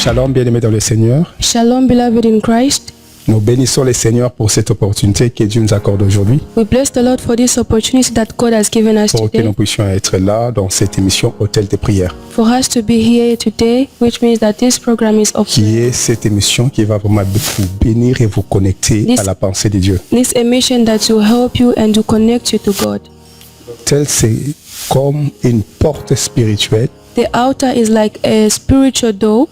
Shalom, bien-aimés dans le Seigneur. Shalom, beloved in Christ. Nous bénissons le Seigneur pour cette opportunité que Dieu nous accorde aujourd'hui We bless the Lord for this opportunity that God has given us pour que nous today, puissions être là dans cette émission Hôtel de prière, for us to be here today, which means that this program is of qui est cette émission qui va vraiment vous bénir et vous connecter This- à la pensée de Dieu. this emission that will help you and to connect you to God. Tel c'est comme une porte spirituelle The altar is like a spiritual door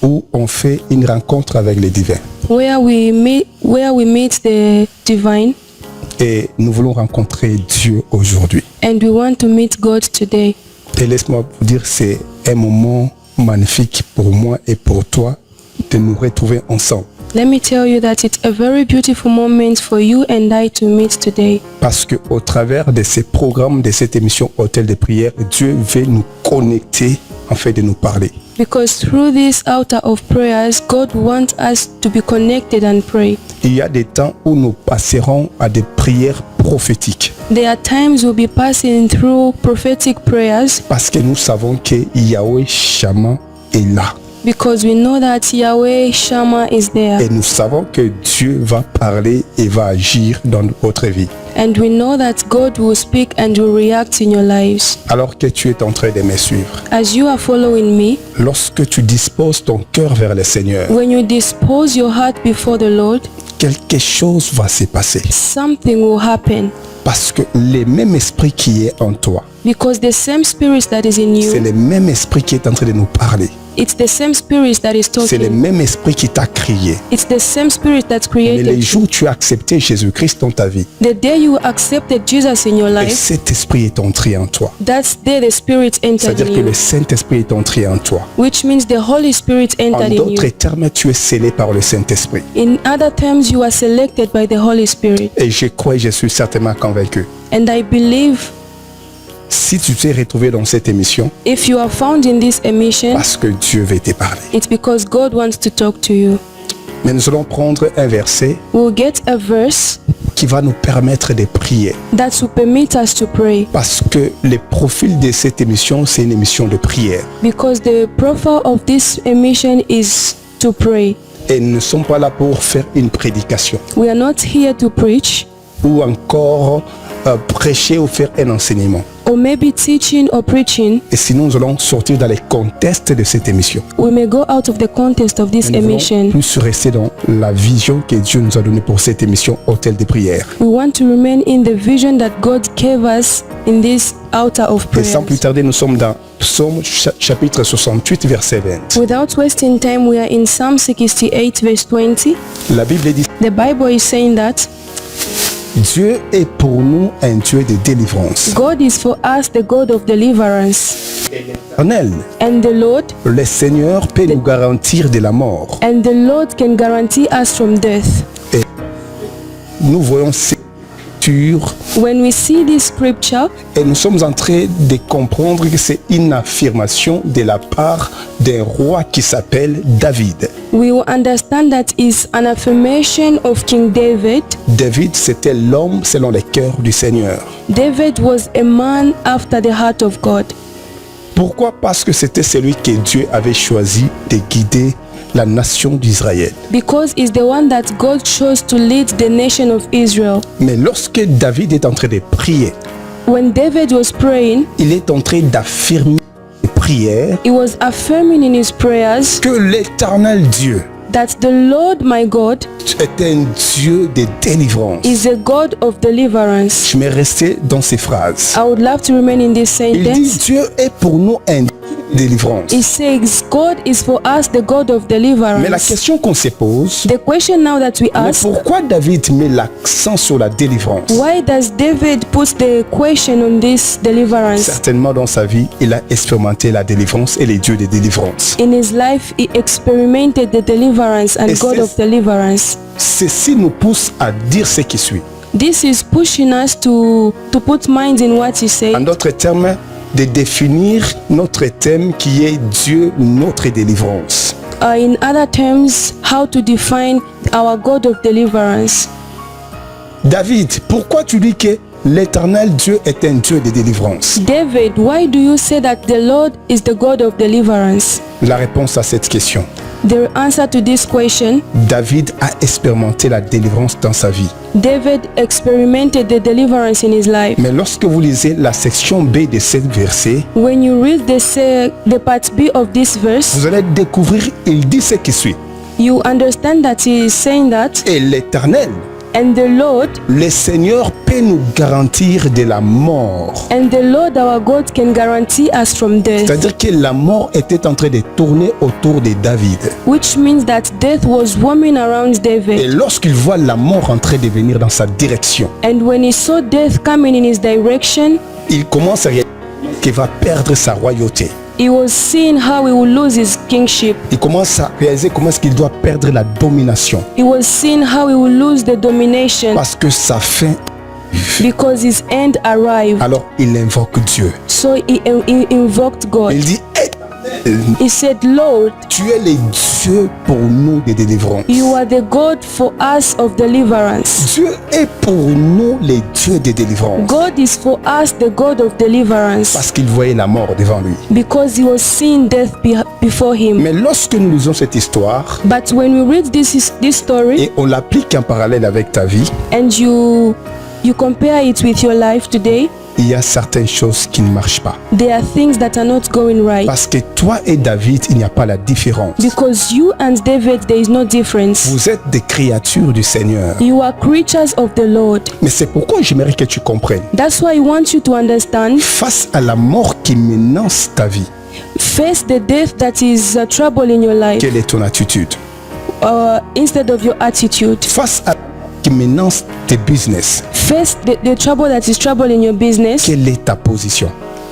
où on fait une rencontre avec les divins. where we meet the divine, Et nous voulons rencontrer Dieu aujourd'hui. and we want to meet God today. Et laisse-moi vous dire, c'est un moment magnifique pour moi et pour toi de nous retrouver ensemble. Let me tell you that it's a very beautiful moment for you and I to meet today. Parce que au travers de ces programmes, de cette émission Hôtel de prière, Dieu veut nous connecter afin de nous parler. Because through this altar of prayers, God wants us to be connected and pray. Il y a des temps où nous passerons à des prières prophétiques. There are times we'll be passing through prophetic prayers Parce que nous savons que Yahweh Shammah est là. because we know that Yahweh Shammah is there. Et nous savons que Dieu va parler et va agir dans votre vie. And we know that God will speak and will react in your lives. Alors que tu es en train de me suivre, As you are following me, lorsque tu disposes ton cœur vers le Seigneur, when you dispose your heart before the Lord, quelque chose va se passer. something will happen. Parce que le même esprit qui est en toi, Because the same spirit that is in c'est you, le même esprit qui est en train de nous parler. it's the same spirit that is C'est le talking. même esprit qui t'a crié. It's the same spirit that Mais les created you. jours où tu as accepté Jésus-Christ dans ta vie, The day you accepted Jesus in your et life, cet esprit est entré en toi. that's day the Spirit entered C'est-à-dire in que le you, Saint-Esprit est entré en toi. which means the Holy Spirit En entered in d'autres you. termes, tu es scellé par le Saint-Esprit. In other terms, you are selected by the Holy Spirit. Et je crois et je suis certainement convaincu. And I believe Si tu t'es retrouvé dans cette émission, if you are found in this emission, parce que Dieu veut te parler. it's because God wants to talk to you. Mais nous allons prendre un verset We'll get a verse qui va nous permettre de prier. that will permit us to pray, Parce que le profil de cette émission, c'est une émission de prière. because the profile of this emission is to pray. Et nous ne sommes pas là pour faire une prédication We are not here to preach ou encore prêcher ou faire un enseignement. or maybe teaching or preaching. Et sinon, nous allons sortir dans les contextes de cette émission. We may go out of the context of this Nous voulons emission. plus rester dans la vision que Dieu nous a donnée pour cette émission Hôtel de prière. We want to remain in the vision that God gave us in this altar of Et sans plus prayers. tarder, nous sommes dans Psaume chapitre 68, verset 20. Without wasting time, we are in Psalm 68 verse 20. La Bible dit, The Bible is saying that Dieu est pour nous un Dieu de délivrance. God is for us the God of deliverance. Éternel, And the Lord, le Seigneur peut nous garantir de la mort. and the Lord can guarantee us from death. Nous voyons ces écritures When we see this scripture, et nous sommes en train de comprendre que c'est une affirmation de la part d'un roi qui s'appelle David. we will understand that is an affirmation of King David. David, c'était l'homme selon le cœur du Seigneur. David was a man after the heart of God. Pourquoi? Parce que c'était celui que Dieu avait choisi de guider la nation d'Israël. Because he's the one that God chose to lead the nation of Israel. Mais lorsque David est en train de prier, When David was praying, il est en train d'affirmer les prières he was affirming in his prayers que l'Éternel Dieu that the Lord my God est un Dieu de délivrance. is a God of deliverance. Je vais rester dans ces phrases. I would love to remain in this Il dit, sentence. Dieu est pour nous un Dieu de délivrance. He says God is for us the God of Mais la deliverance. question qu'on se pose, The question now that we mais ask, pourquoi David met l'accent sur la délivrance? why does David put the question on this deliverance? Certainement dans sa vie, il a expérimenté la délivrance et les dieux de délivrance. In his life, he experimented the deliverance and Et God c'est- of deliverance. Ceci nous pousse à dire ce qui suit. This is pushing us to put mind in what he En said, d'autres termes, de définir notre thème qui est Dieu, notre délivrance. in other terms, how to define our God of deliverance. David, pourquoi tu dis que l'Éternel Dieu est un Dieu de délivrance? David, why do you say that the Lord is the God of deliverance? La réponse à cette question: The answer to this question: David a expérimenté la délivrance dans sa vie. David experimented the deliverance in his life. Mais lorsque vous lisez la section B de ce verset, When you read the part B of this verse, vous allez découvrir, il dit ce qui suit. you understand that he is saying that, Et l'Éternel, and the Lord, le Seigneur peut nous garantir de la mort. and the Lord our God can guarantee us from death, C'est-à-dire que la mort était en train de tourner autour de David. which means that death was roaming around Et David. lorsqu'il voit la mort en train de venir dans sa direction, And when he saw death coming in his direction, il commence à réaliser qu'il va perdre sa royauté. he was seeing how he would lose his kingship. Il commence à réaliser comment est-ce qu'il doit perdre la domination. He was seeing how he would lose the domination Parce que sa fin, because his end arrived. alors il invoque Dieu. So he invoked God. Il dit, He said, Lord, tu es le Dieu pour nous de délivrance. you are the God for us of deliverance. Dieu est pour nous le Dieu de délivrance. God is for us the God of deliverance, Parce qu'il voyait la mort devant lui. because he was seeing death before him. Mais lorsque nous lisons cette histoire But when we read this story et on l'applique en parallèle avec ta vie, and you compare it with your life today, il y a certaines choses qui ne marchent pas. there are things that are not going right. Parce que toi et David, il n'y a pas la différence. Because you and David, there is no difference. Vous êtes des créatures du Seigneur. You are creatures of the Lord. Mais c'est pourquoi j'aimerais que tu comprennes. That's why I want you to understand, Face à la mort qui menace ta vie, face the death that is trouble in your life, quelle est ton attitude? instead of your attitude. Face à la mort qui menace tes business, Face the trouble that is trouble in your business. quelle est ta position?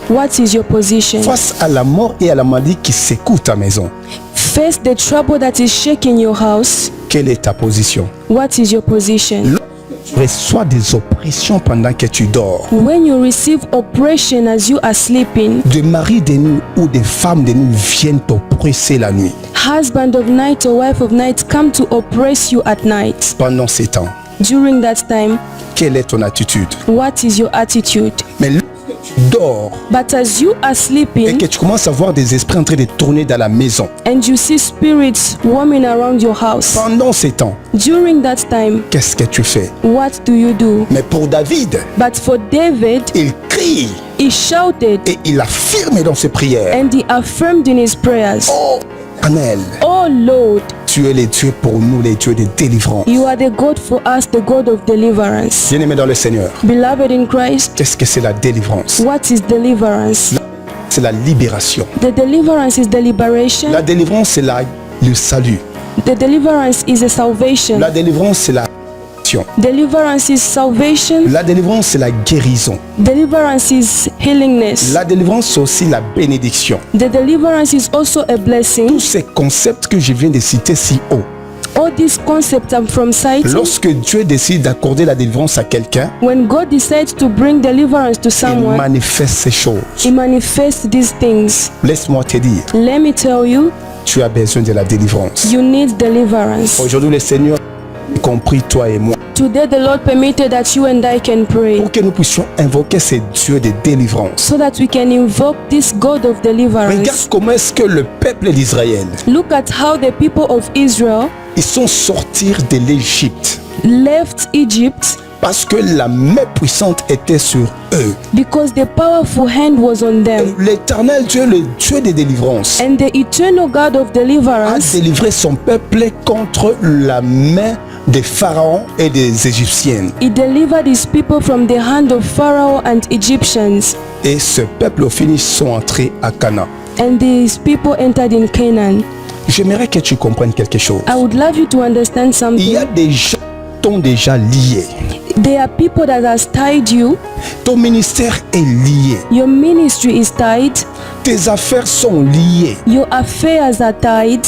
What is your position? Face à la mort et à la maladie qui secoue ta maison, Face the trouble that is shaking your house. quelle est ta position? What is your position? Tu reçois des oppressions pendant que tu dors. When you receive oppression as you are sleeping, Des maris de nuit ou des femmes de nuit viennent t'oppresser la nuit. husband of night or wife of night come to oppress you at night. Pendant ces temps, During that time, quelle est ton attitude? what is your attitude? Mais lorsque tu dors But as you are et sleeping que tu commences à voir des esprits en train de tourner dans la maison, and you see spirits roaming around your house, pendant ces temps, during that time, qu'est-ce que tu fais? what do you do? Mais pour David, But for David, il crie he shouted et il affirme dans ses prières. and he affirmed in his prayers, Oh, Éternel, Oh Lord, tu es le Dieu pour nous, les dieux de délivrance. you are the God for us, the God of deliverance. Bien-aimé dans le Seigneur, Beloved in Christ, qu'est-ce que c'est la délivrance? what is deliverance? C'est la libération. The deliverance is the liberation. La délivrance, c'est le salut. The deliverance is a salvation. La délivrance, c'est la guérison. Deliverance is salvation. La délivrance, c'est la guérison. Deliverance is healingness. La délivrance, c'est aussi la bénédiction. The deliverance is also a blessing. Tous ces concepts que je viens de citer si haut, All these concepts are from citing. lorsque Dieu décide d'accorder la délivrance à quelqu'un, When God decides to bring deliverance to il someone, manifeste ces choses. He manifests these things. Laisse-moi te dire, Let me tell you, tu as besoin de la délivrance. you need deliverance. Aujourd'hui, le Seigneur, y compris toi et moi, Today the Lord permitted that you and I can pray, pour que nous puissions invoquer ces dieux de délivrance. so that we can invoke this God of Regarde deliverance. comment est-ce que le peuple d'Israël, Look at how the people of Israel ils sont sortis de l'Égypte left Egypt parce que la main puissante était sur eux. because the powerful hand was on them. L'Éternel Dieu, le Dieu de délivrance, And the eternal God of a deliverance délivré son peuple contre la main des pharaons et des Égyptiennes. He delivered his people from the hand of Pharaoh and Egyptians, Et ce peuple au finish sont entrés à Canaan. and these people entered in Canaan. J'aimerais que tu comprennes quelque chose. I would love you to understand Il y a something. des gens qui sont déjà liés. There are people that has tied you. Ton ministère est lié. Your ministry is tied. Tes affaires sont liées. Your affairs are tied.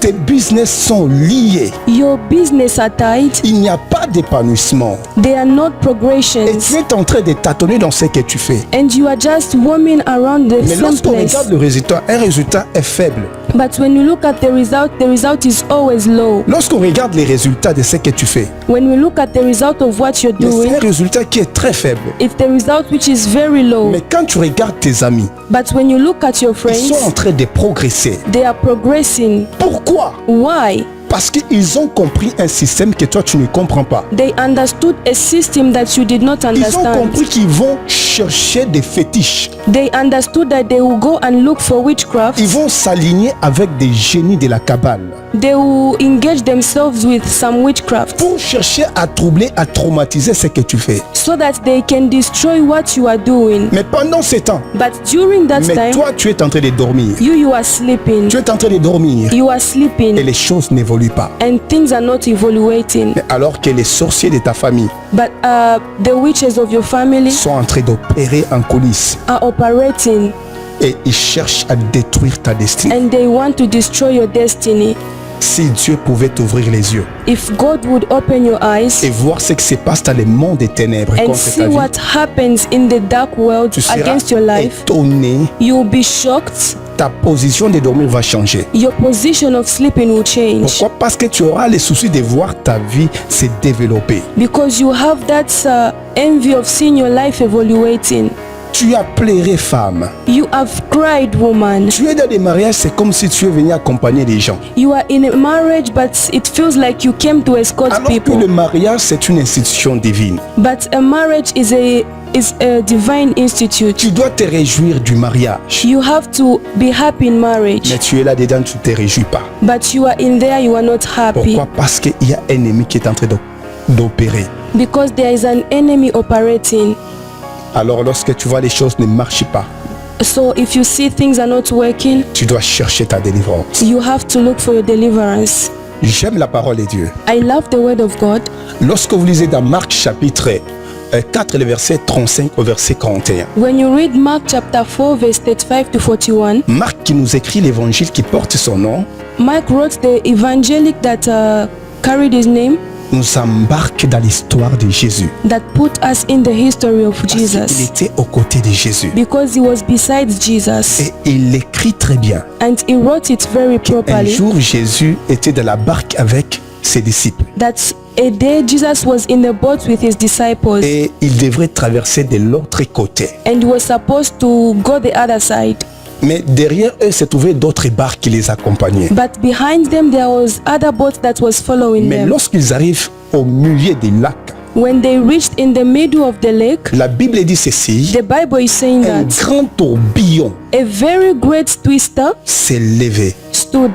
tes business sont liés. Your business are tight. Il n'y a pas d'épanouissement. They are not Et progressions. tu es en train de tâtonner dans ce que tu fais. And you are just roaming around the Mais same lorsqu'on place. regarde le résultat, un résultat est faible. But when you look at the result is always low. Lorsqu'on regarde les résultats de ce que tu fais, When we look at the result of what you're mais c'est doing, un résultat qui est très faible. it's the result which is very low. Mais quand tu regardes tes amis, But when you look at your ils sont en friends, train de progresser. they are progressing. Pourquoi? Why? Parce qu'ils ont compris un système que toi tu ne comprends pas. They understood a system that you did not Ils ont understand. compris qu'ils vont chercher des fétiches. They understood that they will go and look for witchcraft. Ils vont s'aligner avec des génies de la Kabbale They will engage themselves with some witchcraft pour chercher à troubler, à traumatiser ce que tu fais. so that they can destroy what you are doing. Mais pendant ce temps, But during that mais time, toi tu es en train de dormir. you are sleeping. Tu es en train de dormir You are et sleeping les choses n'évoluent pas. and things are not evaluating. Mais alors que les sorciers de ta famille But the witches of your family sont en train d'opérer en coulisses are operating et ils cherchent à détruire ta destinée. and they want to destroy your destiny. Si Dieu pouvait t'ouvrir les yeux If God would open your eyes et voir ce qui se passe dans le monde des ténèbres and contre see ta vie, what happens in the dark world tu seras against your life, étonné. you'll be shocked. Ta position de dormir va changer. Your position of sleeping will change Pourquoi? Parce que tu auras le souci de voir ta vie se développer. because you have that envy of seeing your life evaluating. Tu as pleuré, femme. You have cried, woman. Tu es dans des mariages, c'est comme si tu es venu accompagner des gens. You are in a marriage, but it feels like you came to escort Alors que le people. mariage, c'est une institution divine. But a marriage is a divine institute. Tu dois te réjouir du mariage. You have to be happy in marriage. Mais tu es là-dedans, tu ne te réjouis pas. But you are in there, you are not happy. Pourquoi? Parce qu'il y a un ennemi qui est en train d'opérer. Because there is an enemy operating. Alors lorsque tu vois les choses ne marchent pas, So if you see things are not working, tu dois chercher ta délivrance. you have to look for your deliverance. J'aime la parole de Dieu. I love the word of God. Lorsque vous lisez dans Marc chapitre 4, le verset 35 au verset 41, When you read Mark chapter 4 verse 35 to 41, Marc qui nous écrit l'évangile qui porte son nom, Mark wrote the evangelic that carried his name, nous embarque dans l'histoire de Jésus. that put us in the history of Parce qu'il Jesus. était aux côtés de Jésus. Because he was beside Jesus. Et il l'écrit très bien. And he wrote it very Un properly. jour, Jésus était dans la barque avec ses disciples. That a day Jesus was in the boat with his disciples. Et il devrait traverser de l'autre côté. And he was supposed to go the other side. Mais derrière eux se trouvaient d'autres barques qui les accompagnaient. But behind them there was other boats that was following Mais them. lorsqu'ils arrivent au milieu du lac, When they reached in the middle of the lake, la Bible dit ceci, the Bible is saying un that grand tourbillon a very great twister s'est levé stood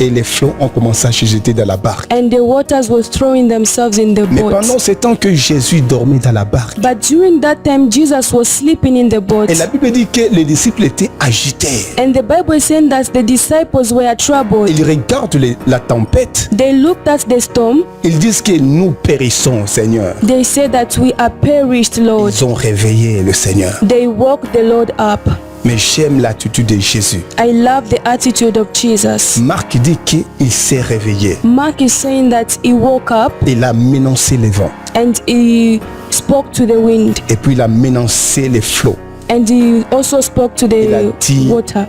et les flots ont commencé à chuter dans la barque. and the waters was throwing themselves in the Mais boat. pendant ce temps que Jésus dormait dans la barque, But during that time Jesus was sleeping in the boat. et la Bible dit que les disciples étaient agités. And the Bible is saying that the disciples were troubled. Ils regardent la tempête. They looked at the storm. Ils disent que nous périssons, Seigneur. They said that we are perished, Lord. Ils ont réveillé le Seigneur. They woke the Lord up. Mais j'aime l'attitude de Jésus. I love the attitude of Jesus. Marc dit qu'il s'est réveillé. Mark is saying that he woke up Il a menacé les vents. and he spoke to the wind. Et puis il a menacé les flots. And he also spoke to Il a the dit water.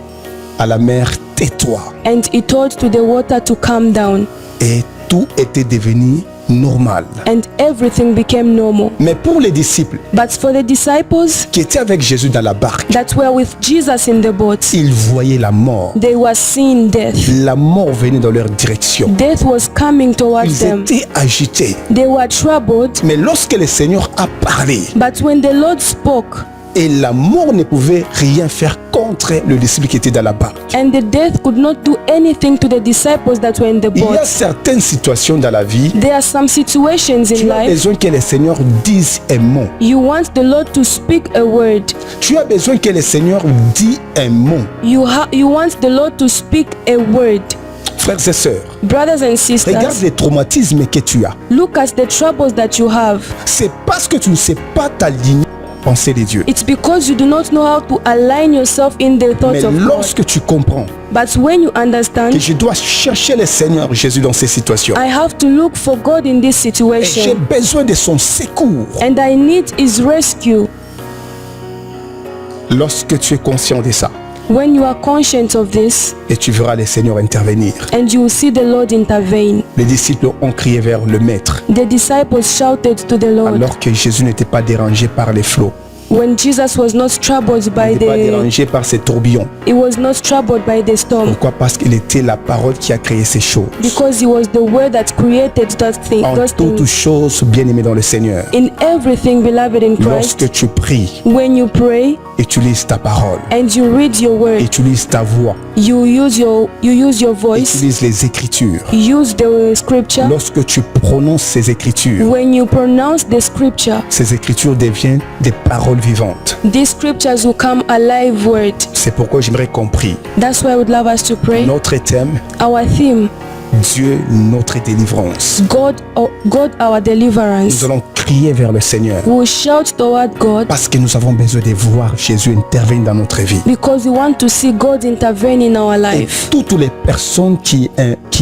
à la mer, tais-toi. And he told to the water to calm down. Et tout était devenu normal. And everything became normal. Mais pour les disciples But for the disciples qui étaient avec Jésus dans la barque, that were with Jesus in the boat, ils voyaient la mort. they were seeing death. La mort venait dans leur direction. Death was coming towards Ils them. étaient agités. They were troubled. Mais lorsque le Seigneur a parlé, But when the Lord spoke, et la mort ne pouvait rien faire contre le disciple qui était dans la barque. and the death could not do anything to the disciples that were in the Il y a boat. certaines situations dans la vie, There are some situations in tu as life besoin que le Seigneur dise un mot. you want the Lord to speak a word. Tu as besoin que le Seigneur dise un mot. You want the Lord to speak a word. Frères et sœurs, Brothers and regarde sisters, les traumatismes que tu as. look at the troubles that you have. C'est parce que tu ne sais pas t'aligner pensées de Dieu. It's because you do not know how to align yourself in the thoughts Mais of God. lorsque tu comprends But when you que understand, je dois chercher le Seigneur Jésus dans ces situations, I have to look for God in this et j'ai situation, besoin de son secours. and I need His rescue. Lorsque tu es conscient de ça, When you are conscious of this, et tu verras le Seigneur intervenir. and you will see the Lord intervene. Les disciples ont crié vers le Maître, The disciples shouted to the Lord alors que Jésus n'était pas dérangé par les flots, when Jesus was not troubled il by n'était pas the dérangé par ces tourbillons. he was not troubled by the storm, Pourquoi? Parce qu'il était la parole qui a créé ces choses. because he was the word that created En those toutes things. choses, bien-aimé dans le Seigneur, In everything, beloved in Christ, lorsque tu pries, when you pray utilise ta parole, and you read your word, utilise ta voix, you use your voice, utilise les Écritures. use the scripture. Lorsque tu prononces ces Écritures, When you pronounce the scripture, ces Écritures deviennent des paroles vivantes. these scriptures will come alive word. C'est pourquoi j'aimerais qu'on prie. That's why I would love us to pray. Notre thème, Our theme, Dieu, notre délivrance. God our Nous deliverance. allons crier vers le Seigneur We will shout toward God parce que nous avons besoin de voir Jésus intervenir dans notre vie. because we want to see God intervene in our Et life. toutes les personnes qui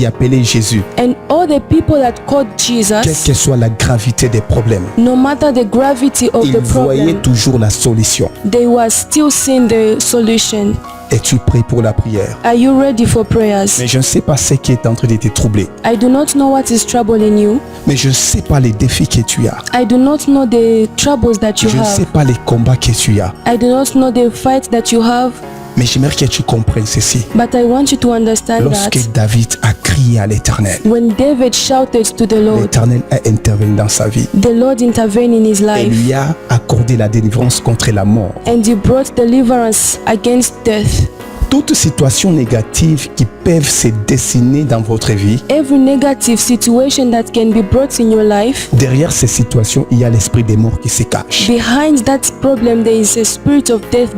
appelaient Jésus, And all the people that called quelle Jesus, que soit la gravité des problèmes, no matter the gravity of ils the voyaient problem, toujours la solution. they were still seeing the solution. Es-tu prêt pour la prière? Are you ready for prayers? Mais je ne sais pas ce qui est en train de te troubler. I do not know what is troubling you. Mais je ne sais pas les défis que tu as. I do not know the troubles that you Je ne sais have. pas les combats que tu as. I do not know the fight that you have. Mais j'aimerais que tu comprennes ceci. But I want you to understand Lorsque that David a crié à l'Éternel, when David shouted to the Lord, l'Éternel a intervenu dans sa vie the Lord intervened in his et life, lui a accordé la délivrance contre la mort. and he brought deliverance against death. Toute situation négative qui peuvent se dessiner dans votre vie, Every negative situation that can be brought in your life, derrière ces situations, il y a l'esprit des morts qui se cache. behind that problem there is a spirit of death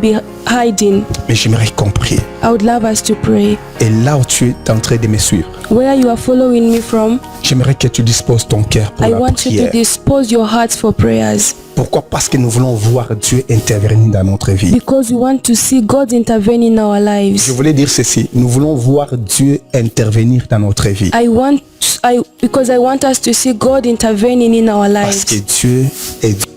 hiding. Mais j'aimerais qu'on prie. I would love us to pray. Et là où tu es en train de me suivre, Where you are following me from, j'aimerais que tu disposes ton cœur pour I la want you to prière. dispose your hearts for prayers, Pourquoi? Parce que nous voulons voir Dieu intervenir dans notre vie. because we want to see God intervene in our Je lives. voulais dire ceci, nous voulons voir Dieu intervenir dans notre vie. Because I want us to see God intervening in our Parce que lives. Dieu est Dieu.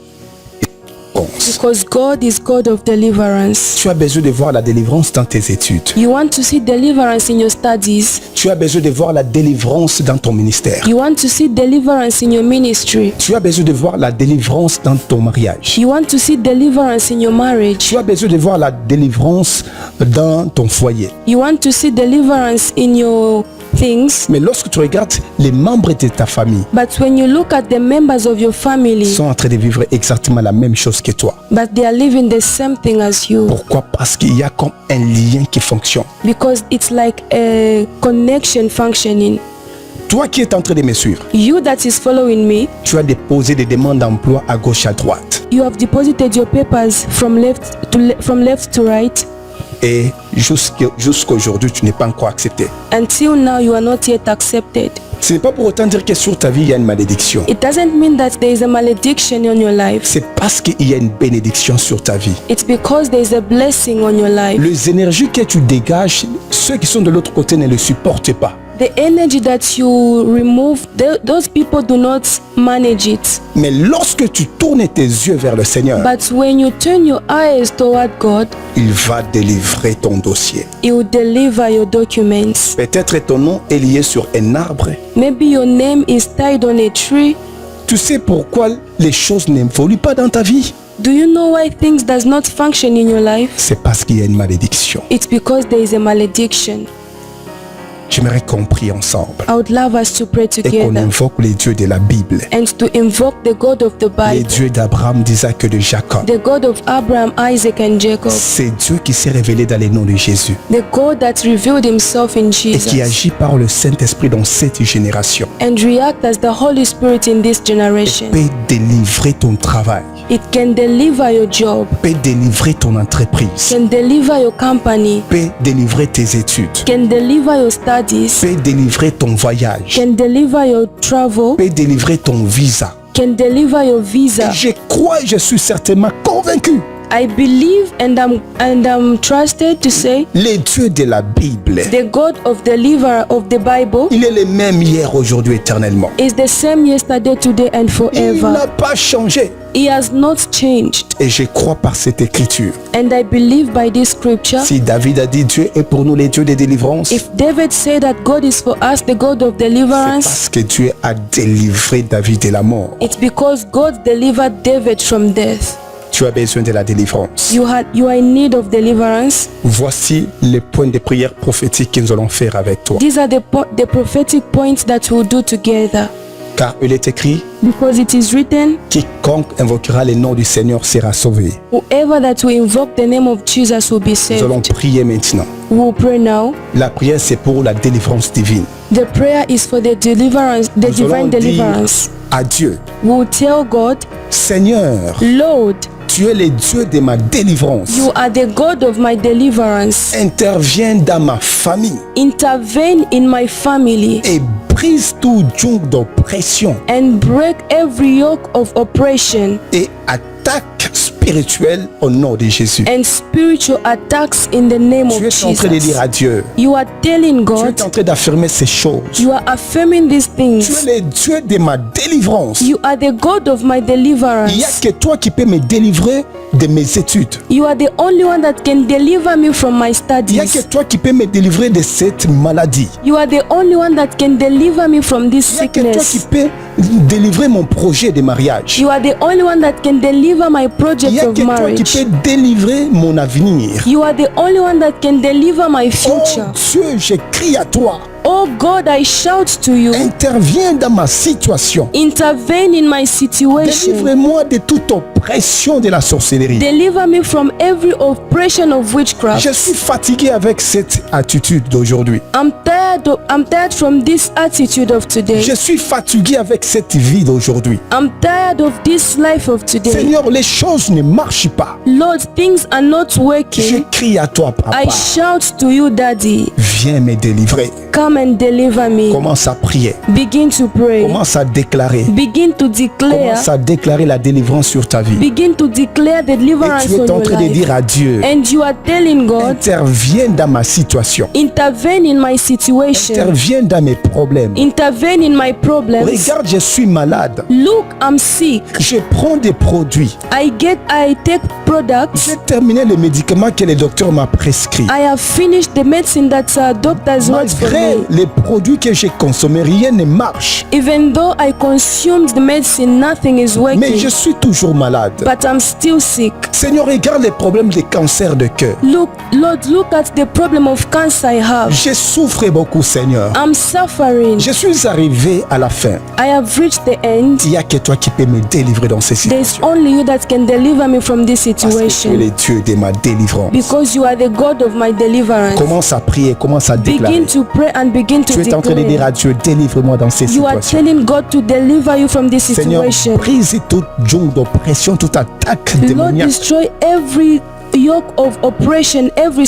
Because God is God of deliverance. Tu as besoin de voir la délivrance dans tes études. You want to see deliverance in your studies. Tu as besoin de voir la délivrance dans ton ministère. You want to see deliverance in your ministry. Tu as besoin de voir la délivrance dans ton mariage. You want to see deliverance in your marriage. Tu as besoin de voir la délivrance dans ton foyer. You want to see deliverance in your things. Mais lorsque tu regardes les membres de ta famille, But when you look at the members of your family, sont en train de vivre exactement la même chose que toi. but they are living the same thing as you, Pourquoi? Parce qu'il y a comme un lien qui fonctionne. because it's like a connection functioning. Toi qui es en train de me suivre, You that is following me, tu as déposé des demandes d'emploi à gauche à droite. you have deposited your papers from left to right. Et jusqu'aujourd'hui, tu n'es pas encore accepté. Until now, you are not yet accepted. Ce n'est pas pour autant dire que sur ta vie, il y a une malédiction. It doesn't mean that there is a malediction on your life. C'est parce qu'il y a une bénédiction sur ta vie. It's because there is a blessing on your life. Les énergies que tu dégages, ceux qui sont de l'autre côté ne le supportent pas. The energy that you remove, those people do not manage it. Mais lorsque tu tournes tes yeux vers le Seigneur, But when you turn your eyes toward God, il va délivrer ton dossier. He will deliver your documents. Peut-être ton nom est lié sur un arbre. Maybe your name is tied on a tree. Tu sais pourquoi les choses n'évoluent pas dans ta vie? Do you know why things does not function in your life? C'est parce qu'il y a une malédiction. It's because there is a malediction. J'aimerais qu'on prie ensemble I would love us to pray et qu'on together invoque les dieux de la Bible. and to invoke the God of the Les Bible, dieux d'Abraham, d'Isaac et de Jacob. the God of Abraham, Isaac, and Jacob, C'est Dieu qui s'est révélé dans les noms de Jésus the God that revealed himself in et qui Jesus agit par le Saint-Esprit dans cette génération. and react as the Holy Spirit in this generation. Peut délivrer ton travail, It can deliver your job, peut délivrer ton entreprise, can deliver your company, peut délivrer tes études, can deliver your studies, peut délivrer ton voyage, can deliver your travel, peut délivrer ton visa, can deliver your Et visa. je crois et je suis certainement convaincu. I believe and I'm trusted to say Le Dieu de la Bible, the God of the deliverer of the Bible il est le même hier, aujourd'hui, éternellement. is the same yesterday, today and Il forever. n'a pas changé. He has not changed. Et je crois par cette écriture. And I believe by this scripture, Si David a dit Dieu est pour nous le Dieu de délivrance, if David said that God is for us the God of c'est deliverance, parce que Dieu a délivré David de la mort. it's because God delivered David from death. Tu as besoin de la délivrance. You are in need of deliverance. Voici les points de prière prophétique que nous allons faire avec toi. These are the prophetic points that we'll do together. Car il est écrit, Because it is written, quiconque invoquera le nom du Seigneur sera sauvé. whoever that will invoke the name of Jesus will be Nous allons saved. prier maintenant. We will pray now. La prière, c'est pour la délivrance divine. The prayer is for the deliverance, the Nous allons divine dire deliverance. à Dieu, We will tell God, Seigneur, Lord, tu es le Dieu de ma délivrance. you are the God of my deliverance. Interviens dans ma famille Intervene in my family et brise tout joug d'oppression and break every yoke of oppression et attaque spirituelle au nom de Jésus. and spiritual attacks in the name of Tu es en train de dire Jesus. à Dieu, You are telling tu God, es en train d'affirmer ces choses. you are affirming these Tu es things. le Dieu de ma délivrance. You are the God of my Il n'y a deliverance. que toi qui peux me délivrer de mes études. You are the only one that can deliver me from my Il n'y a que studies. toi qui peux me délivrer de cette maladie. You are the only one that can deliver me from this Il n'y a que toi qui sickness. peux délivrer mon projet de mariage. You are the only one that can deliver my Il n'y project a of que toi qui marriage. peux délivrer mon avenir. You are the only one that can deliver my Oh future. Dieu, je crie à toi. Oh God, I shout to you. Interviens dans ma situation. Intervene in my situation. Délivre-moi de toute oppression de la sorcellerie. Deliver me from every oppression of witchcraft. Je suis fatigué avec cette attitude d'aujourd'hui. I'm tired from this attitude of today. Je suis fatigué avec cette vie d'aujourd'hui. I'm tired of this life of today. Seigneur, les choses ne marchent pas. Lord, things are not Je working. crie à toi, I papa. shout to you, Daddy. Viens me délivrer. Come and deliver me. Commence à prier. Begin to pray. Commence à déclarer. Begin to declare. Commence à déclarer la délivrance sur ta vie. Begin to declare the Et deliverance tu es on en your train de life. dire à Dieu, And you are telling God, interviens dans ma situation. intervene in my situation. Interviens dans mes problèmes. Intervene in my problems. Regarde, je suis malade. Look, I'm sick. Je prends des produits. I take products. J'ai terminé les médicaments que le docteur m'a prescrits. I have finished the medicine that doctors wrote for Malgré me. les produits que j'ai consommés, rien ne marche. Even though I consumed the medicine, nothing is Mais je working. suis toujours malade. But I'm still sick. Seigneur, regarde les problèmes de cancer de cœur. Look, Lord, look at the problem of cancer I have. Je souffre beaucoup, Seigneur. I'm suffering. Je suis arrivé à la fin. I have reached the end. Il n'y a que toi qui peux me délivrer dans ces There's situations. only you that can deliver me from this Parce que tu es situation. le Dieu de ma délivrance. Because you are the God of my deliverance. Commence à prier, commence à déclarer. Begin to pray and begin to Tu es en train de dire declare. à Dieu, délivre-moi dans ces You are situations. telling God to deliver you from this Seigneur, situation. brise toute joug d'oppression, toute attaque Lord, démoniaque destroy every yoke of oppression, every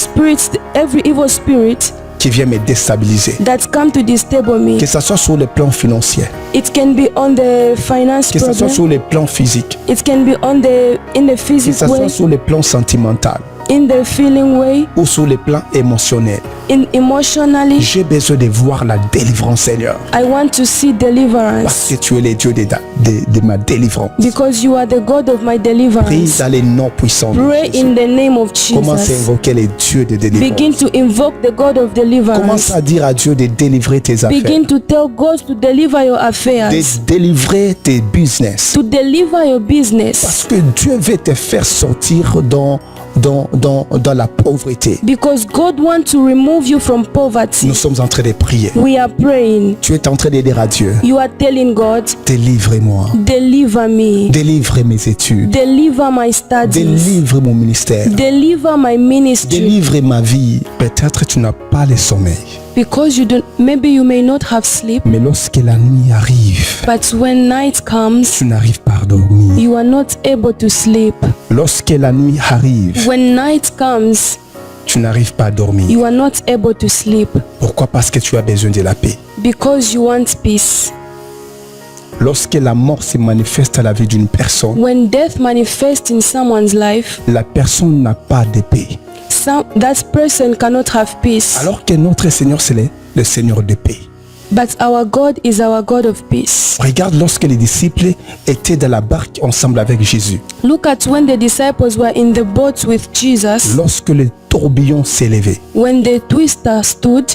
evil spirit qui vient me déstabiliser. that come to disturb me. Que ce soit sur le plan financier, It can be on the finance que ce soit problem. sur le plan physique, It can be in the que physical ce soit way, sur le plan sentimental in the feeling way, ou sur le plan émotionnel. in emotionally. J'ai besoin de voir la délivrance, Seigneur. I want to see Parce deliverance que tu es le Dieu de ma délivrance. because you are the God of my Prie deliverance. dans les noms puissants de Pray Jésus. in the name of Commence à Jesus. invoquer les dieux de Begin délivrance. to invoke the God of Commence deliverance. à dire à Dieu de délivrer tes affaires, Begin to tell God to deliver your affairs, de délivrer tes business. to deliver your business. Parce que Dieu veut te faire sortir dans la pauvreté. Because God wants to remove you from poverty. Nous sommes en train de prier. We are praying. Tu es en train de dire à Dieu, You are telling God, délivre-moi. deliver me. Délivre mes études. Deliver my studies. Délivre mon ministère. Deliver my ministry. Délivre ma vie. Peut-être tu n'as pas le sommeil. Because maybe you may not have sleep, Mais lorsque la nuit arrive, but when night comes, tu n'arrives pas à dormir. you are not able to sleep. Lorsque la nuit arrive, When night comes, tu n'arrives pas à dormir. you are not able to sleep Pourquoi? Parce que tu as besoin de la paix. because you want peace. Lorsque la mort se manifeste à la vie d'une personne, when death manifests in someone's life, la personne n'a pas de paix. that person cannot have peace. Alors que notre Seigneur, c'est le Seigneur de paix. But our God is our God of peace. Regarde lorsque les disciples étaient dans la barque ensemble avec Jésus. Look at when the disciples were in the boat with Jesus. Lorsque le tourbillon s'est levé, When the twister stood,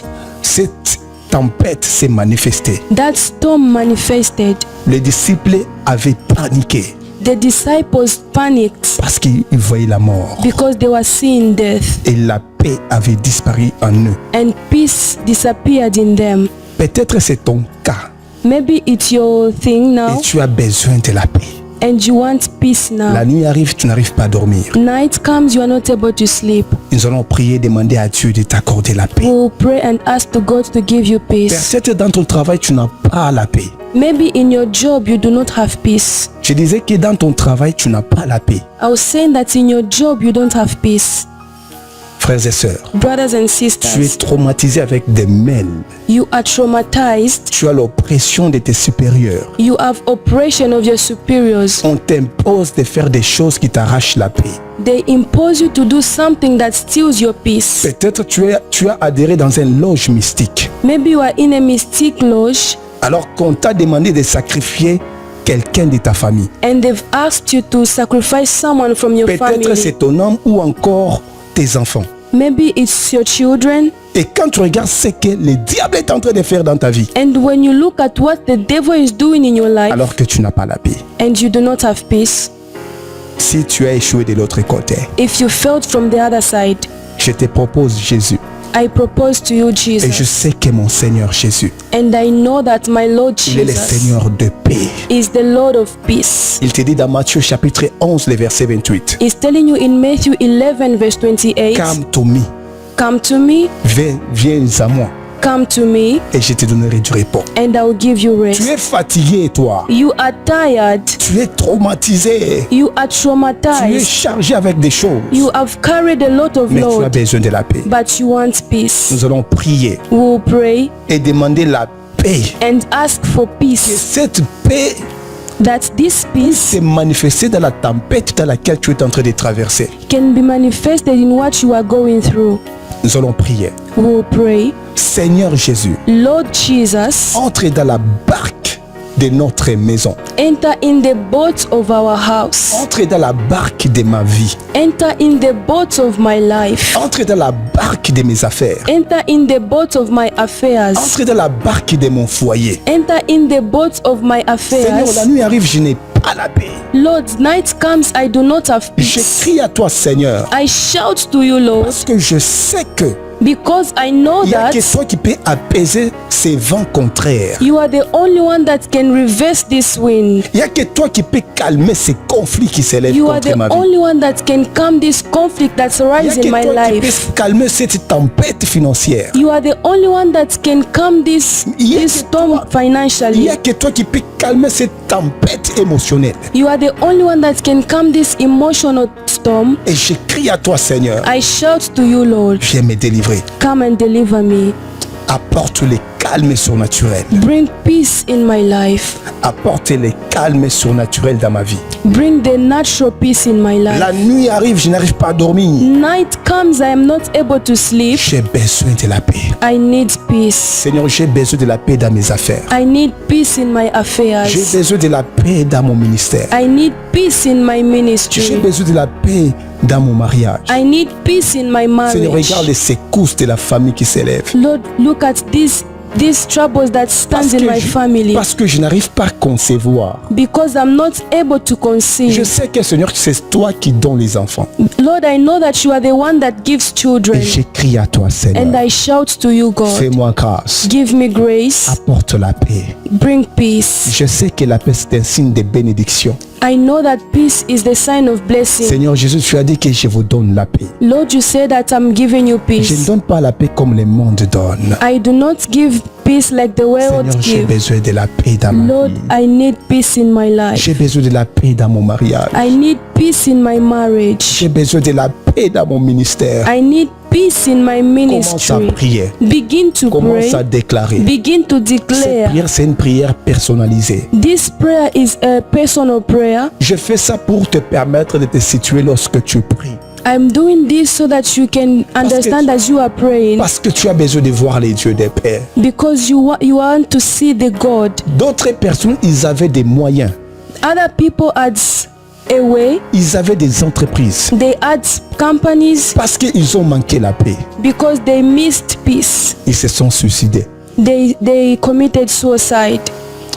cette tempête s'est manifestée. that storm manifested. Les disciples avaient paniqué The disciples panicked parce qu'ils voyaient la mort. because they were seeing death, Et la paix avait disparu en eux. and peace disappeared in them. Peut-être c'est ton cas Maybe it's your thing et now tu as besoin de la paix. and you want peace now. La nuit arrive, tu n'arrives pas à dormir. Night comes, you are not able to sleep. Nous allons prier, demander à Dieu de t'accorder la paix. We'll pray and ask to God to give you peace. Peut-être dans ton travail, tu n'as pas la paix. Maybe in your job you do not have peace. Je disais que dans ton travail, tu n'as pas la paix. I was saying that in your job you don't have peace. Frères et sœurs, Brothers and tu es sisters, traumatisé avec des mails. you are traumatized. Tu as l'oppression de tes supérieurs. You have oppression of your superiors. On t'impose de faire des choses qui t'arrachent la paix. They impose you to do something that steals your peace. Peut-être tu as adhéré dans une loge mystique. Maybe you are in a mystic lodge Alors qu'on t'a demandé de sacrifier quelqu'un de ta famille. and they've asked you to sacrifice someone from your Peut-être family. c'est ton homme ou encore tes enfants. Maybe it's your children. Et quand tu regardes ce que le diable est en train de faire dans ta vie, And when you look at what the devil is doing in your life alors que tu n'as pas la paix, and you do not have peace, si tu as échoué de l'autre côté, if you failed from the other side, je te propose Jésus. I propose to you Et je Jesus. sais que mon Seigneur Jésus, And I know that my Lord il est le Jesus Seigneur de paix. is the Lord of peace. Il te dit dans Matthieu chapitre 11, le verset 28, He's telling you in Matthew 11 verse 28, Come to me, come to me, viens à moi, come to me, et je te donnerai du repos. and I will give you Tu rest. es fatigué, toi. You are tired. Tu es traumatisé. You are Tu es traumatized. chargé avec des choses. You have carried a lot of Mais tu as load, besoin de la paix. but you want peace. Nous allons prier We will pray et demander la paix. and ask for Que peace. cette paix That this puisse peace se manifester dans la tempête dans laquelle tu es en train de traverser. can be manifested in what you are going through. Nous allons prier. We will pray. Seigneur Jésus, Lord Jesus, entre dans la barque de notre maison. enter in the boat of our house. Entre dans la barque de ma vie. Enter in the boat of my life. Entre dans la barque de mes affaires. Enter in the boat of my affairs. Entre dans la barque de mon foyer. Enter in the boat of my Seigneur, la affairs. nuit arrive, je n'ai pas la paix. Lord, night comes, I do not have Je peace. crie à toi, Seigneur, I shout to you, Lord, parce que je sais que because I know il n'y a that que toi qui peux apaiser ces vents contraires. you are the only one that can reverse this wind. Il n'y a que toi qui peux calmer ces conflits qui s'élèvent You are contre the ma vie. only one that can calm this conflict that's Il n'y a arising que in my toi qui life. peux calmer cette tempête financière. You are the only one that can calm this storm Il n'y financially. a que toi qui peux calmer cette tempête émotionnelle. You are the only one that can calm this emotional storm. Et je crie à toi, Seigneur, I shout to you, Lord, viens me délivrer. come and deliver me. Apporte le calme surnaturel. Bring peace in my life. Apporte le calme surnaturel dans ma vie. Bring the natural peace in my life. La nuit arrive, je n'arrive pas à dormir. Night comes, I am not able to sleep. J'ai besoin de la paix. I need peace. Seigneur, j'ai besoin de la paix dans mes affaires. I need peace in my J'ai affairs. besoin de la paix dans mon ministère. I need peace in my J'ai ministry. besoin de la paix dans mon mariage. I need peace in my Seigneur, marriage. regarde les secousses de la famille qui s'élèvent. Lord, look at these troubles that stand in my family. Parce que je n'arrive pas à concevoir. Because I'm not able to Je conceive. sais que Seigneur, c'est toi qui donnes les enfants. Lord, I know that you are the one that gives children. Et je crie à toi, And Seigneur. I shout to you, God. Fais-moi grâce. Give me grace. Apporte la paix. Bring peace. Je sais que la paix c'est un signe de bénédiction. I know that peace is the sign of blessing. Seigneur Jésus, tu as dit que je vous donne la paix. Lord, you say that I'm giving you Je ne peace. donne pas la paix comme le monde donne. I do not give peace like the world Seigneur, j'ai gives. besoin de la paix dans ma Lord, vie. I need peace in my life. J'ai besoin de la paix dans mon mariage. I need peace in my marriage. J'ai besoin de la paix dans mon ministère. I need peace in my Commence à ministry. prier. Begin to Commence pray. à déclarer. Begin to Cette declare. prière, c'est une prière personnalisée. This prayer is a personal prayer. Je fais ça pour te permettre de te situer lorsque tu pries. I'm doing this so that you can understand as you are praying, Parce que tu as besoin de voir les dieux des pères. because you want to see the God. D'autres personnes, ils avaient des moyens. Other people had a way. Ils avaient des entreprises. They had companies Parce qu'ils ont manqué la paix. because they missed peace. Ils se sont suicidés. They committed suicide.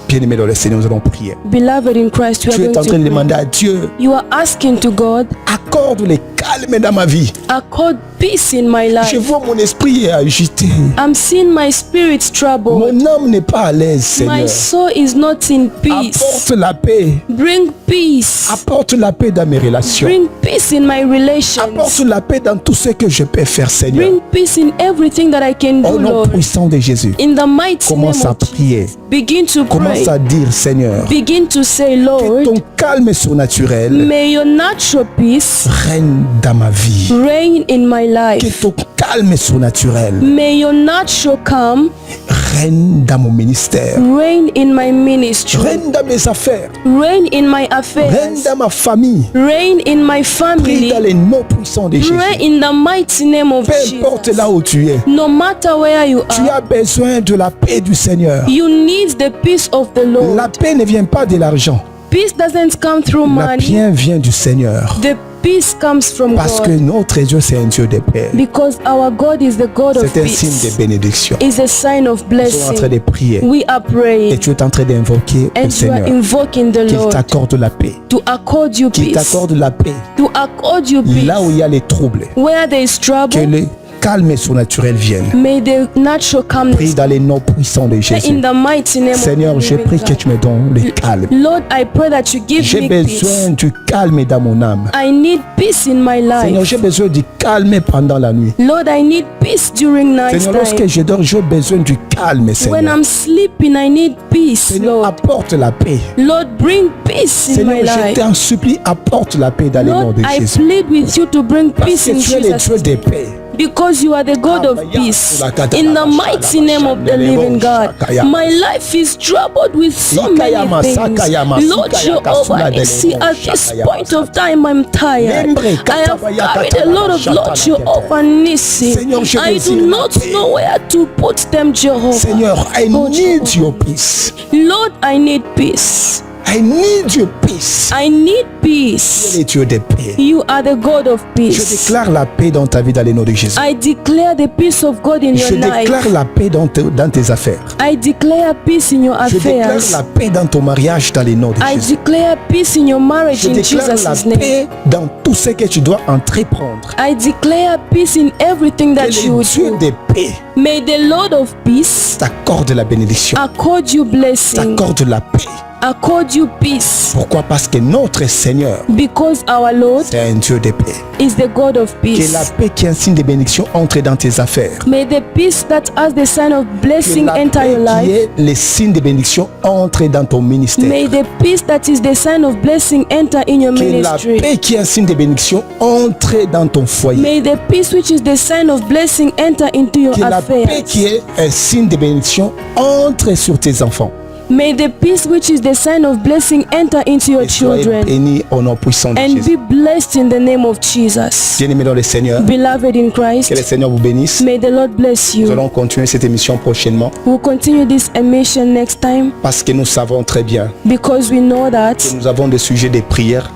Bien-aimés dans le Seigneur, nous allons prier. Beloved in Christ, we Tu are es going en train de to pray. demander à Dieu, You are asking to God, accorde le calme dans ma vie. accord peace in my Je life. vois mon esprit est agité. I'm seeing my spirit troubled. Mon âme n'est pas à l'aise, My Seigneur. soul is not in peace. Apporte la paix. Bring peace. Apporte la paix dans mes relations. Bring peace in my relations. Apporte la paix dans tout ce que je peux faire, Seigneur. Bring peace in everything that I can do, Au nom Lord. puissant de Jésus. In the mighty Commence name à of prier. Jesus. Begin to Commence pray. à dire, Seigneur, Begin to say, que Lord, ton calme surnaturel may your natural peace règne dans ma vie. reign in my Que life. ton calme surnaturel May your natural calm règne dans mon ministère. reign in my ministry. Règne dans mes affaires. Reign in my Règne affairs. dans ma famille. Reign in my Prie family. dans les noms puissants de Jésus. Reign in the mighty name of Peu importe Jesus. là où tu es. No matter where you Tu are, as besoin de la paix du Seigneur. you need the peace of the Lord. La paix ne vient pas de l'argent. Peace doesn't come through La money. paix vient du Seigneur. The peace comes from Parce que God. notre Dieu, c'est un Dieu de paix. Because our God is the God of C'est un signe peace. de bénédiction. Is a sign of Nous sommes en train de blessing. prier. We are Et praying tu es en train d'invoquer le and you are Seigneur. invoking the Qu'il Lord t'accorde la paix. to accord you Qu'il peace. t'accorde la paix. To accord you Là où peace. il y a les troubles. Where there is Que trouble, le calme surnaturel vienne. may the natural Prie calmness dans les noms puissants de in Jésus. the mighty name Seigneur, of je the prie living que God. tu me donnes le calme. Lord, I pray that you give J'ai me besoin peace. du calme dans mon âme. I need peace in my Seigneur, life. j'ai besoin du calme pendant la nuit. Lord, I need peace during night Seigneur, lorsque time. je dors, j'ai besoin du calme, When Seigneur. I'm sleeping, I need peace, Seigneur, Lord. apporte la paix. Lord, bring peace in Seigneur, my je life. t'en supplie, apporte la paix dans les noms Lord, de I Jésus. plead with you to bring Parce peace que in tu es le Jesus' Dieu de name. paix. Because you are the God of peace. In the mighty name of the living God. My life is troubled with so many things. Lord Jehovah, I see at this point of time I'm tired. I have carried a lot of Lord Jehovah Nissi. I do not know where to put them, Jehovah. Seigneur, I Oh, need Jehovah. your peace. Lord, I need peace. I need your peace. I need Tu es peace. le Dieu de paix. You are the God of Je peace. déclare la paix dans ta vie dans les noms de Jésus. I declare the peace of God in Je your life. déclare la paix dans tes affaires. I declare peace in your Je déclare affairs. la paix dans ton mariage dans les noms de I Jésus. declare peace in your marriage Je in déclare la Jesus' name. paix dans tout ce que tu dois entreprendre. I declare peace in everything Que that you le Dieu do. de paix May the Lord of peace t'accorde la bénédiction, accord you blessing, t'accorde la paix. accord you peace. Pourquoi? Parce que notre Seigneur, Because our Lord c'est un Dieu de paix. is the God of Que la peace. paix qui est un signe de bénédiction entre dans tes affaires. May the peace that has the sign of Que blessing la enter your paix qui life. est le signe de bénédiction entre dans ton ministère. May the peace that is the sign of blessing enter in your Que la ministry. paix qui est un signe de bénédiction entre dans ton foyer. May the peace which is the sign of blessing enter into your Que la paix affairs. qui est un signe de bénédiction entre sur tes enfants. May the peace which is the sign of blessing enter into your Et soyez children. bénis au nom puissant de And Jésus. be blessed in the name of Jesus. Bien-aimés dans le Seigneur, Beloved in que le Christ, Seigneur vous bénisse. may the Lord bless Nous you. allons continuer cette émission prochainement We'll continue this emission next time parce que nous savons très bien because we know que that nous avons des sujets de prière.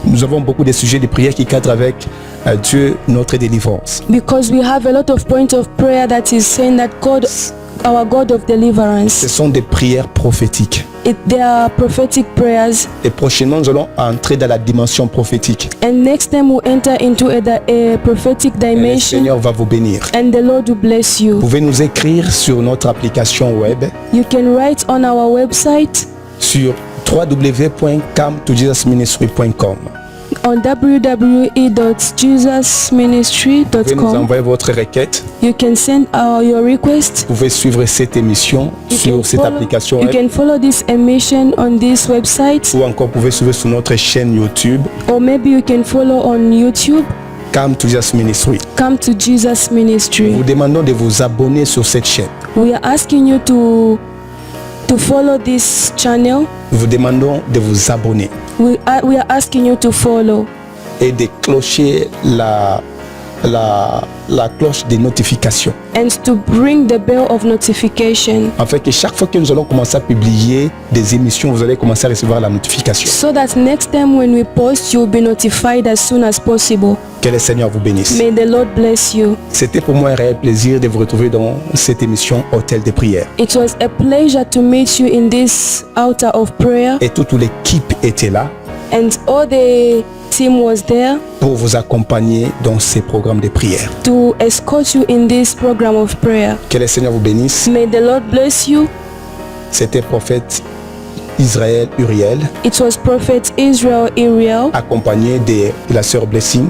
Nous avons beaucoup de sujets de prière qui cadrent avec Dieu, notre délivrance. because we have a lot of points of prayer that is saying that God, our God of Ce deliverance, sont des prières prophétiques. they are prophetic prayers. Et prochainement, nous allons entrer dans la dimension prophétique. And next time we'll enter into a prophetic Et le dimension Seigneur va vous bénir. and the Lord will bless Vous you. pouvez nous écrire sur notre application web You can write on our website sur www.come2jesusministry.com. on Vous pouvez nous www.jesusministry.com. envoyer votre requête. You can send your request. Vous pouvez suivre cette émission sur cette application You web. can follow this emission on this website, Ou encore, vous pouvez suivre sur notre chaîne YouTube. or maybe you can follow on YouTube. Come to Jesus Ministry. Come to Jesus Ministry. Nous vous demandons de vous abonner sur cette chaîne. We are asking you to follow this channel. Nous vous demandons de vous abonner We are asking you to follow et de clocher la cloche de notification, and to bring the bell of notification, afin que chaque fois que nous allons commencer à publier des émissions, vous allez commencer à recevoir la notification. so that next time when we post, you'll be notified as soon as possible. Que le Seigneur vous bénisse. May the Lord bless you. C'était pour moi un réel plaisir de vous retrouver dans cette émission Hôtel de prière. It was a pleasure to meet you in this altar of prayer, Et toute l'équipe était là and all the team was there pour vous accompagner dans ces programmes de prière. to escort you in this program of prayer. Que le Seigneur vous bénisse. May the Lord bless you. C'était prophète Israël Uriel, It was Prophet Israel Uriel accompagné de la sœur Blessing,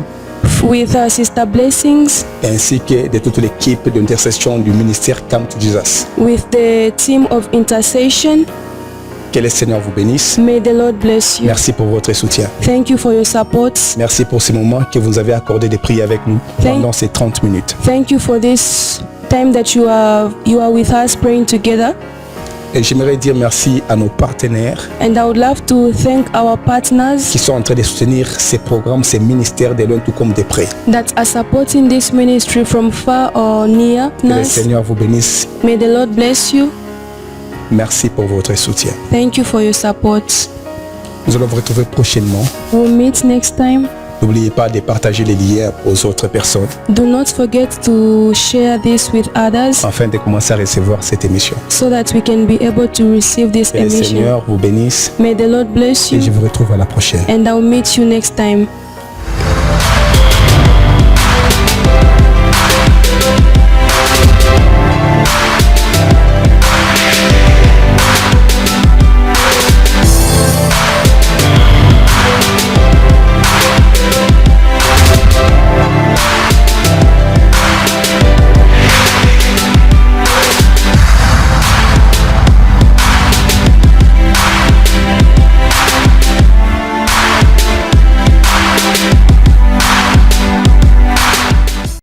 with Sister Blessings, ainsi que de toute l'équipe d'intercession du ministère Come to Jesus. with the team of intercession. Que le Seigneur vous bénisse. May the Lord bless you. Merci pour votre soutien. Thank you for your support. Merci pour ces moments que vous avez accordé de prier avec nous pendant ces 30 minutes. Thank you for this time that you are with us praying together. Et j'aimerais dire merci à nos partenaires And I would love to thank our partners qui sont en train de soutenir ces programmes, ces ministères de loin tout comme de près. that are supporting this ministry from far or near. Que le Seigneur vous bénisse. May the Lord bless you. Merci pour votre soutien. Thank you for your support. Nous allons vous retrouver prochainement. We'll meet next time. N'oubliez pas de partager les liens aux autres personnes Do not forget to share this with others afin de commencer à recevoir cette émission. so that we can be able to receive this Que le emission. Seigneur vous bénisse May the Lord bless et je you, vous retrouve à la prochaine. and I'll meet you next time.